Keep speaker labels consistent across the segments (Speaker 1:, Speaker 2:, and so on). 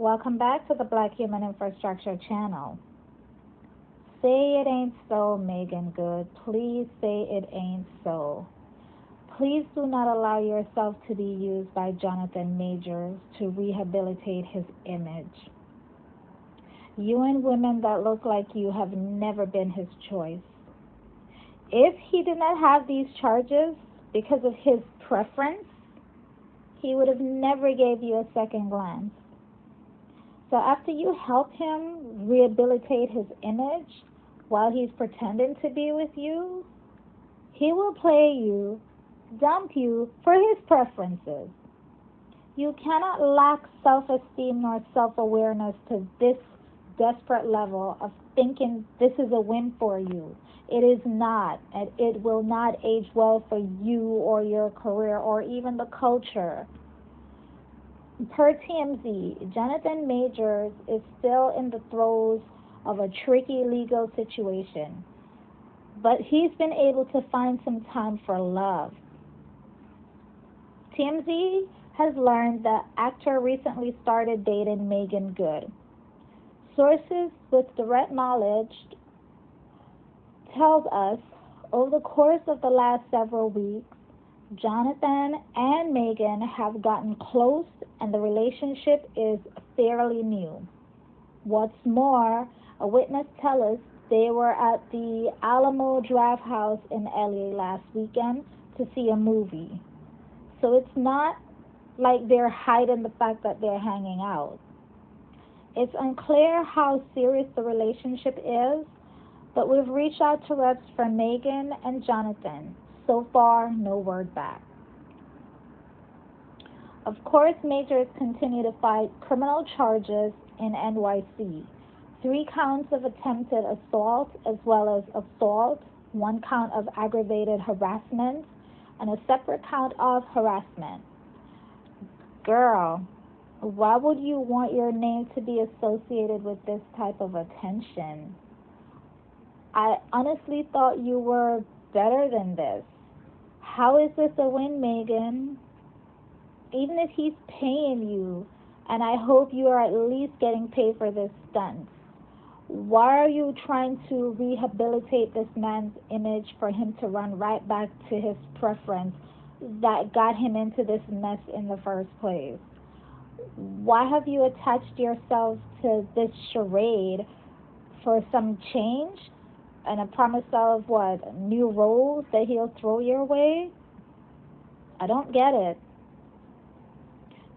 Speaker 1: Welcome back to the Black Human Infrastructure channel. Say it ain't so, Meagan Good. Please say it ain't so. Please do not allow yourself to be used by Johnathan Majors to rehabilitate his image. You and women that look like you have never been his choice. If he did not have these charges because of his preference, he would have never gave you a second glance. So after you help him rehabilitate his image while he's pretending to be with you, he will play you, dump you for his preferences. You cannot lack self-esteem nor self-awareness to this desperate level of thinking this is a win for you. It is not, and it will not age well for you or your career or even the culture. Per TMZ, Johnathan Majors is still in the throes of a tricky legal situation, but he's been able to find some time for love. TMZ has learned the actor recently started dating Meagan Good. Sources with direct knowledge tells us over the course of the last several weeks, Johnathan and Meagan have gotten close and the relationship is fairly new. What's more, a witness tells us they were at the Alamo Draft House in LA last weekend to see a movie. So it's not like they're hiding the fact that they're hanging out. It's unclear how serious the relationship is, but we've reached out to reps for Meagan and Johnathan. So far, no word back. Of course, Majors continue to fight criminal charges in NYC. 3 counts of attempted assault as well as assault, 1 count of aggravated harassment, and a separate count of harassment. Girl, why would you want your name to be associated with this type of attention? I honestly thought you were better than this. How is this a win, Meagan? Even if he's paying you, and I hope you are at least getting paid for this stunt, why are you trying to rehabilitate this man's image for him to run right back to his preference that got him into this mess in the first place? Why have you attached yourself to this charade for some change and a promise of what, new roles that he'll throw your way? I don't get it.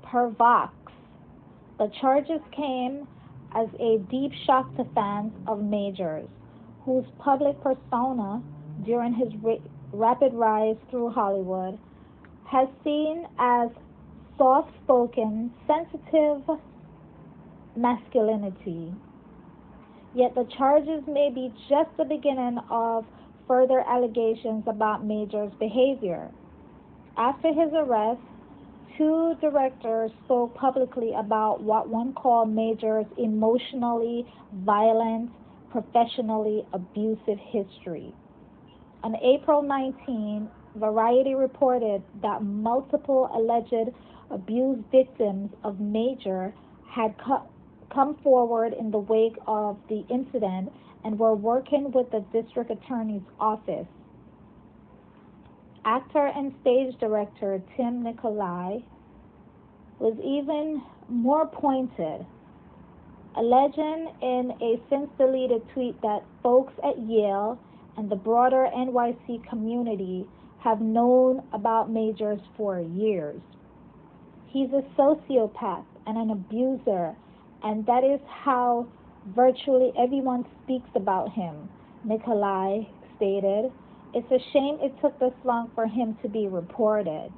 Speaker 1: Per Vox, the charges came as a deep shock to fans of Majors, whose public persona during his rapid rise through Hollywood has seen as soft-spoken, sensitive masculinity. Yet the charges may be just the beginning of further allegations about Majors' behavior. After his arrest, 2 directors spoke publicly about what one called Majors' emotionally violent, professionally abusive history. On April 19, Variety reported that multiple alleged abuse victims of Major had come forward in the wake of the incident and were working with the district attorney's office. Actor and stage director Tim Nicolai was even more pointed, alleging in a since-deleted tweet that folks at Yale and the broader NYC community have known about Majors for years. He's a sociopath and an abuser, and that is how virtually everyone speaks about him, Nicolai stated. It's a shame it took this long for him to be reported.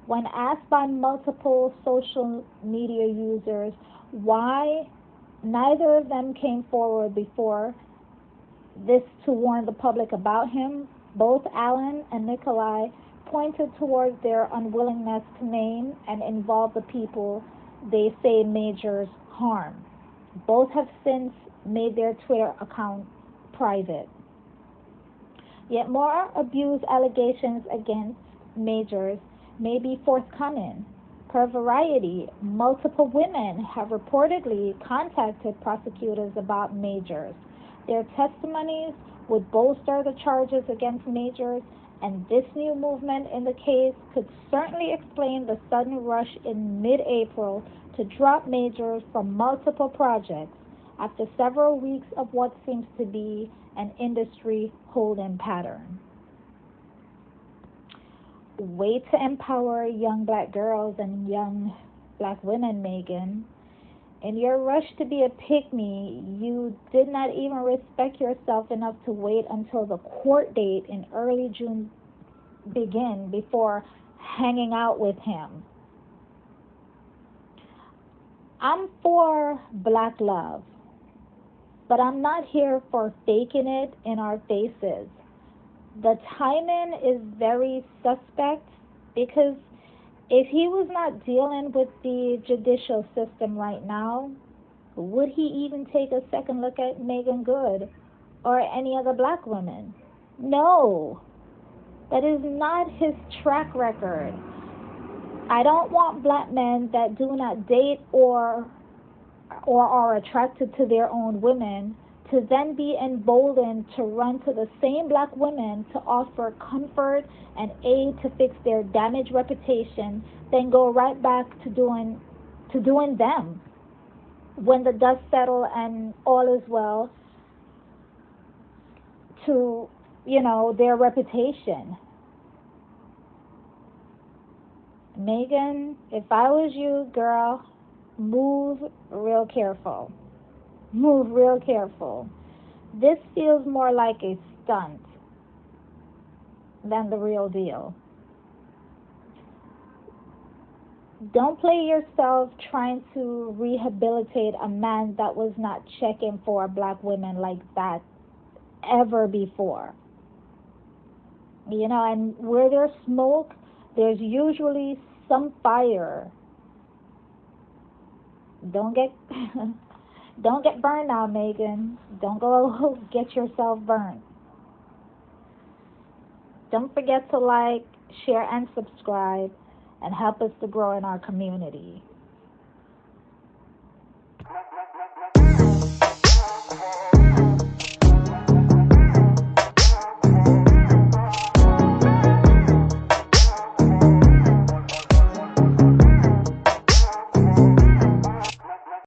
Speaker 1: When asked by multiple social media users why neither of them came forward before this to warn the public about him, both Allen and Nicolai pointed towards their unwillingness to name and involve the people they say Majors harm. Both have since made their Twitter account private. Yet more abuse allegations against Majors may be forthcoming. Per Variety, multiple women have reportedly contacted prosecutors about Majors. Their testimonies would bolster the charges against Majors, and this new movement in the case could certainly explain the sudden rush in mid April to drop Majors from multiple projects after several weeks of what seems to be an industry holding pattern. Way to empower young black girls and young black women, Meagan. In your rush to be a pick-me, you did not even respect yourself enough to wait until the court date in early June begin before hanging out with him. I'm for black love, but I'm not here for faking it in our faces. The timing is very suspect because if he was not dealing with the judicial system right now, would he even take a second look at Meagan Good or any other black women? No, that is not his track record. I don't want black men that do not date or are attracted to their own women to then be emboldened to run to the same black women to offer comfort and aid to fix their damaged reputation, then go right back to doing them when the dust settles and all is well to their reputation. Meagan, if I was you, girl, move real careful. Move real careful. This feels more like a stunt than the real deal. Don't play yourself trying to rehabilitate a man that was not checking for black women like that ever before. And where there's smoke, there's usually some fire. Don't get don't get burned now, Meagan. Don't go get yourself burned. Don't forget to like, share, and subscribe and help us to grow in our community.